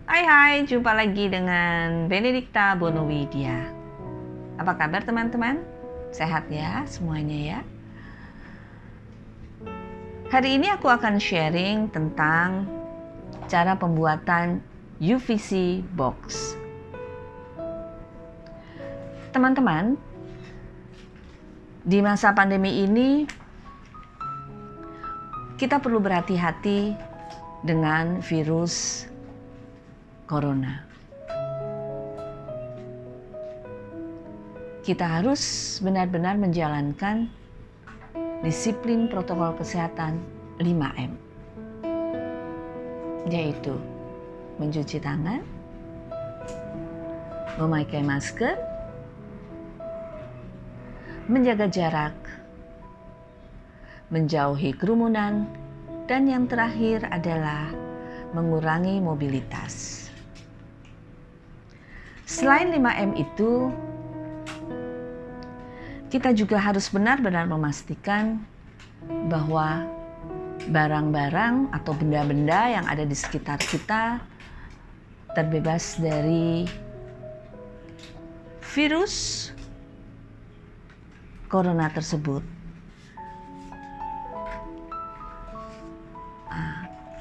Hai, jumpa lagi dengan Benedikta Bonowidya. Apa kabar teman-teman? Sehat ya semuanya ya? Hari ini aku akan sharing tentang cara pembuatan UVC box. Teman-teman, di masa pandemi ini kita perlu berhati-hati dengan virus corona. Kita harus benar-benar menjalankan disiplin protokol kesehatan 5M, yaitu mencuci tangan, memakai masker, menjaga jarak, menjauhi kerumunan, dan yang terakhir adalah mengurangi mobilitas. Selain 5M itu, kita juga harus benar-benar memastikan bahwa barang-barang atau benda-benda yang ada di sekitar kita terbebas dari virus corona tersebut.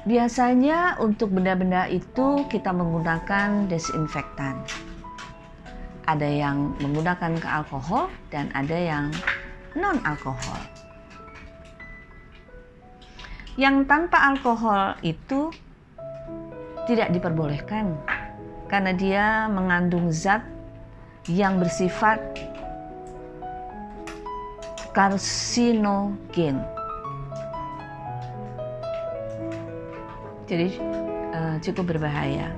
Biasanya untuk benda-benda itu kita menggunakan desinfektan. Ada yang menggunakan alkohol dan ada yang non-alkohol. Yang tanpa alkohol itu tidak diperbolehkan karena dia mengandung zat yang bersifat karsinogen. Jadi cukup berbahaya.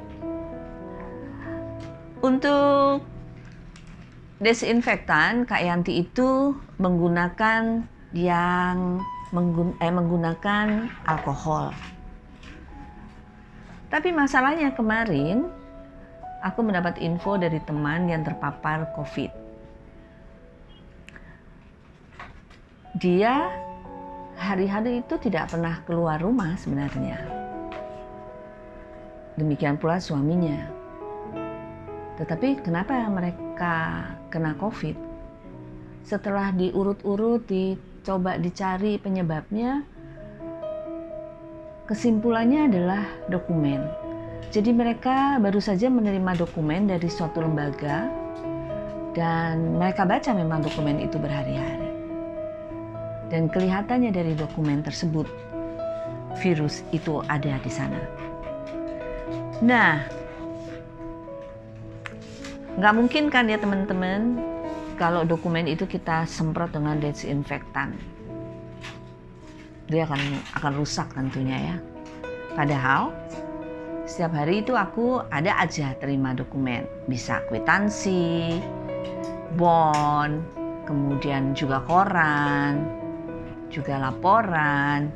Untuk desinfektan, Kak Yanti itu menggunakan menggunakan alkohol. Tapi masalahnya kemarin aku mendapat info dari teman yang terpapar COVID. Dia hari-hari itu tidak pernah keluar rumah sebenarnya. Demikian pula suaminya. Tetapi kenapa mereka kena COVID? Setelah diurut-urut, dicoba dicari penyebabnya, kesimpulannya adalah dokumen. Jadi mereka baru saja menerima dokumen dari suatu lembaga dan mereka baca memang dokumen itu berhari-hari. Dan kelihatannya dari dokumen tersebut, virus itu ada di sana. Nah, nggak mungkin kan ya teman-teman, kalau dokumen itu kita semprot dengan desinfektan. Dia akan rusak tentunya ya. Padahal setiap hari itu aku ada aja terima dokumen. Bisa kwitansi, bon, kemudian juga koran, juga laporan.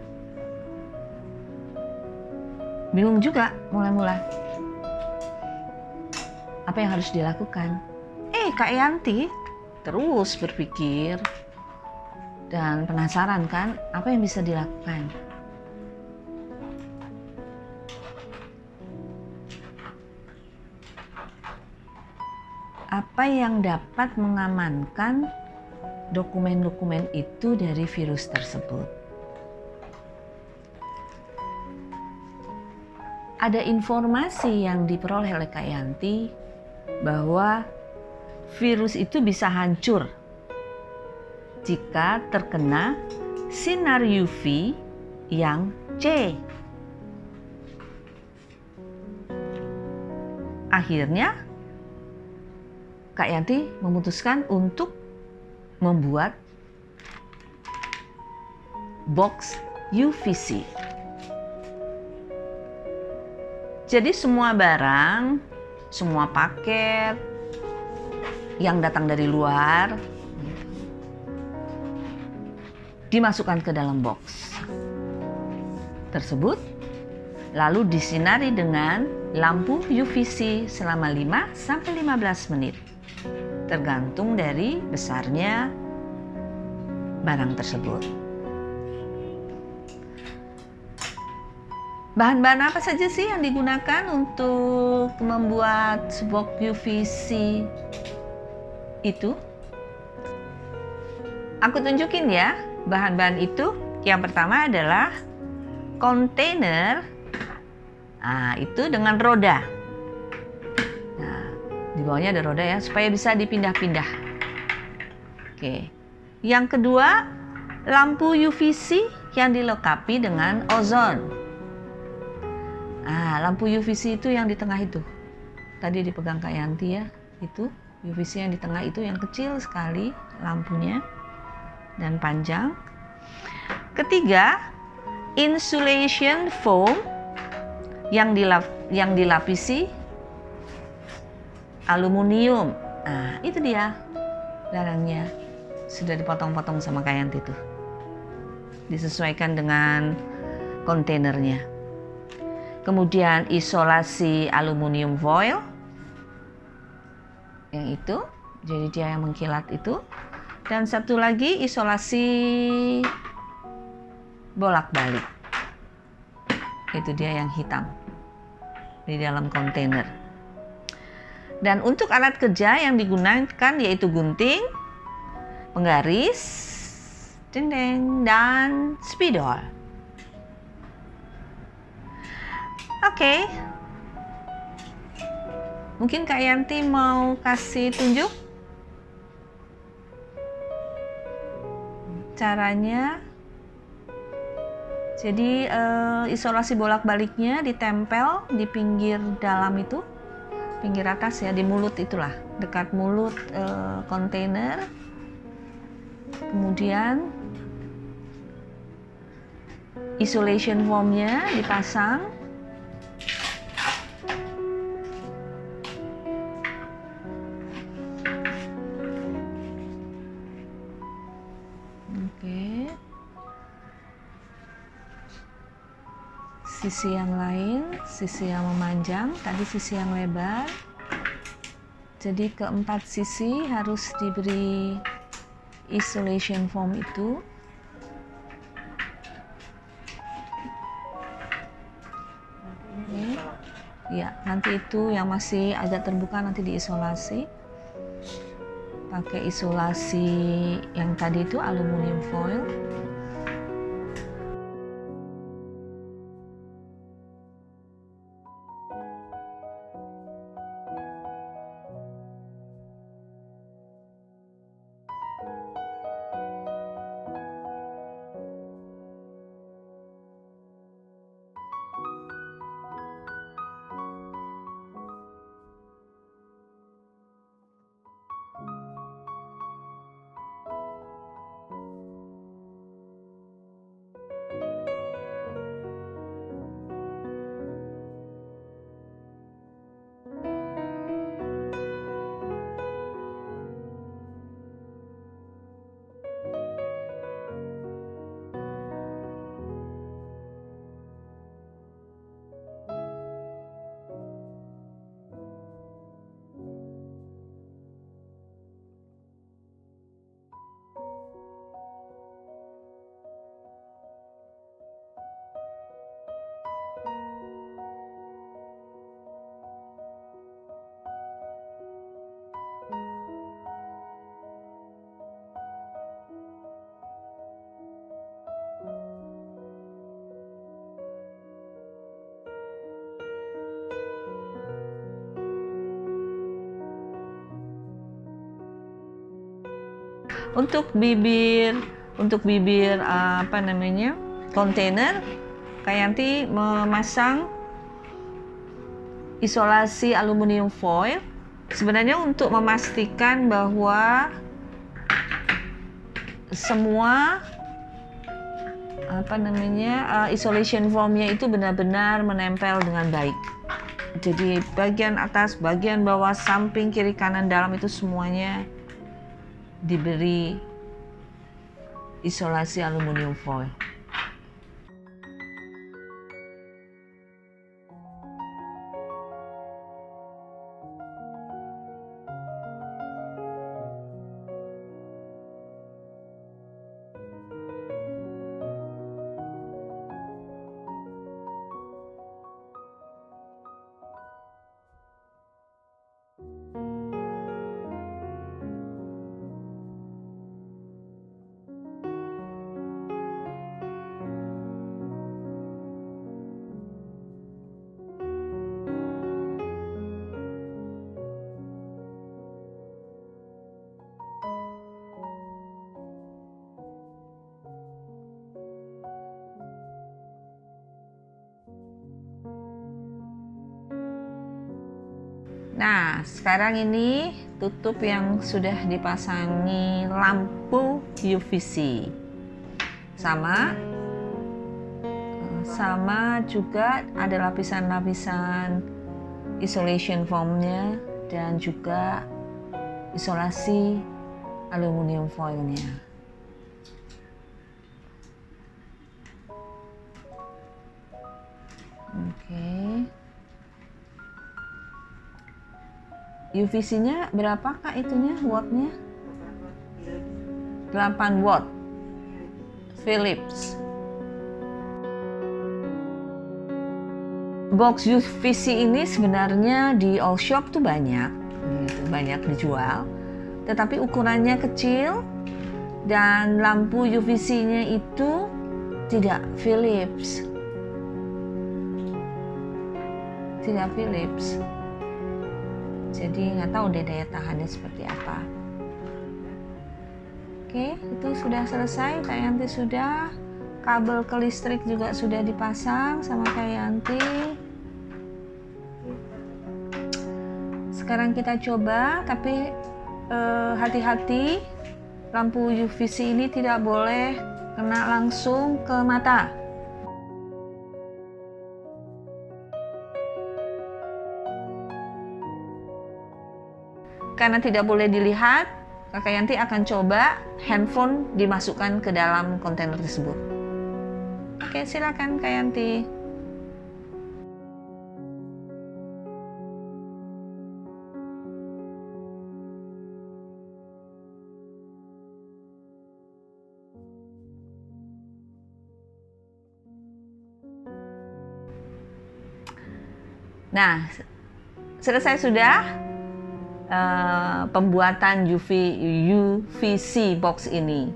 Bingung juga mula-mula. Apa yang harus dilakukan? Kak Yanti terus berpikir dan penasaran kan apa yang bisa dilakukan. Apa yang dapat mengamankan dokumen-dokumen itu dari virus tersebut? Ada informasi yang diperoleh oleh Kak Yanti bahwa virus itu bisa hancur jika terkena sinar UV yang C. Akhirnya Kak Yanti memutuskan untuk membuat box UVC. Jadi semua barang, semua paket yang datang dari luar dimasukkan ke dalam box tersebut, lalu disinari dengan lampu UVC selama 5-15 menit, tergantung dari besarnya barang tersebut. Bahan-bahan apa saja sih yang digunakan untuk membuat sebuah UVC itu? Aku tunjukin ya, bahan-bahan itu. Yang pertama adalah kontainer. Nah, itu dengan roda. Nah, di bawahnya ada roda ya, supaya bisa dipindah-pindah. Oke. Yang kedua, lampu UVC yang dilengkapi dengan ozon. Nah, lampu UVC itu yang di tengah itu. Tadi dipegang Kak Yanti ya, itu UVC yang di tengah itu yang kecil sekali lampunya dan panjang. Ketiga, insulation foam yang dilapisi aluminium. Nah, itu dia barangnya. Sudah dipotong-potong sama Kak Yanti tuh. Disesuaikan dengan kontainernya. Kemudian isolasi aluminium foil. Yang itu, jadi dia yang mengkilat itu. Dan satu lagi isolasi bolak-balik. Itu dia yang hitam di dalam kontainer. Dan untuk alat kerja yang digunakan yaitu gunting, penggaris, dan spidol. Oke. Mungkin Kak Yanti mau kasih tunjuk caranya. Jadi isolasi bolak-baliknya ditempel di pinggir dalam itu, pinggir atas ya, di mulut itulah, dekat mulut kontainer. Kemudian isolation foamnya dipasang. Oke. Sisi yang lain, sisi yang memanjang, tadi sisi yang lebar. Jadi keempat sisi harus diberi isolation foam itu. Oke. Ya, nanti itu yang masih agak terbuka nanti diisolasi. Pakai isolasi yang tadi itu aluminium foil. Untuk bibir kontainer, Kak Yanti memasang isolasi aluminium foil sebenarnya untuk memastikan bahwa semua isolation foamnya itu benar-benar menempel dengan baik. Jadi bagian atas, bagian bawah, samping, kiri, kanan, dalam itu semuanya diberi isolasi aluminium foil. Nah, sekarang ini tutup yang sudah dipasangi lampu UVC. Sama juga ada lapisan-lapisan isolation foamnya dan juga isolasi aluminium foilnya. Oke. UVC-nya berapa kak itunya, wattnya? 8 watt Philips. Box UVC ini sebenarnya di all shop tuh banyak dijual, tetapi ukurannya kecil dan lampu UVC-nya itu tidak Philips. Jadi nggak tahu deh daya tahannya seperti apa. Oke, itu sudah selesai. Kak Yanti sudah. Kabel ke listrik juga sudah dipasang sama Kak Yanti. Sekarang kita coba, tapi hati-hati, lampu UVC ini tidak boleh kena langsung ke mata. Karena tidak boleh dilihat, Kakak Yanti akan coba handphone dimasukkan ke dalam kontainer tersebut. Oke, silakan Kak Yanti. Nah, selesai sudah pembuatan UVC box ini.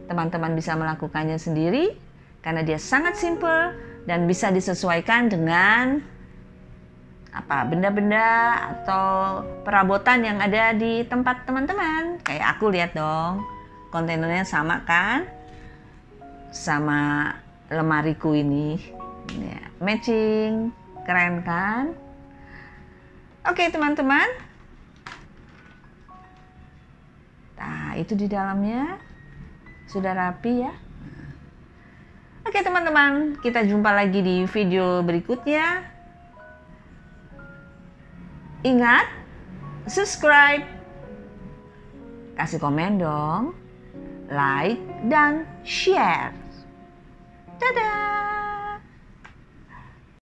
Teman-teman bisa melakukannya sendiri karena dia sangat simple dan bisa disesuaikan dengan benda-benda atau perabotan yang ada di tempat teman-teman. Kayak aku, lihat dong, kontainernya sama kan sama lemariku ini ya, matching, keren kan? Oke teman-teman, nah itu di dalamnya sudah rapi ya. Oke teman-teman, kita jumpa lagi di video berikutnya. Ingat, subscribe, kasih komen dong, like, dan share. Dadah!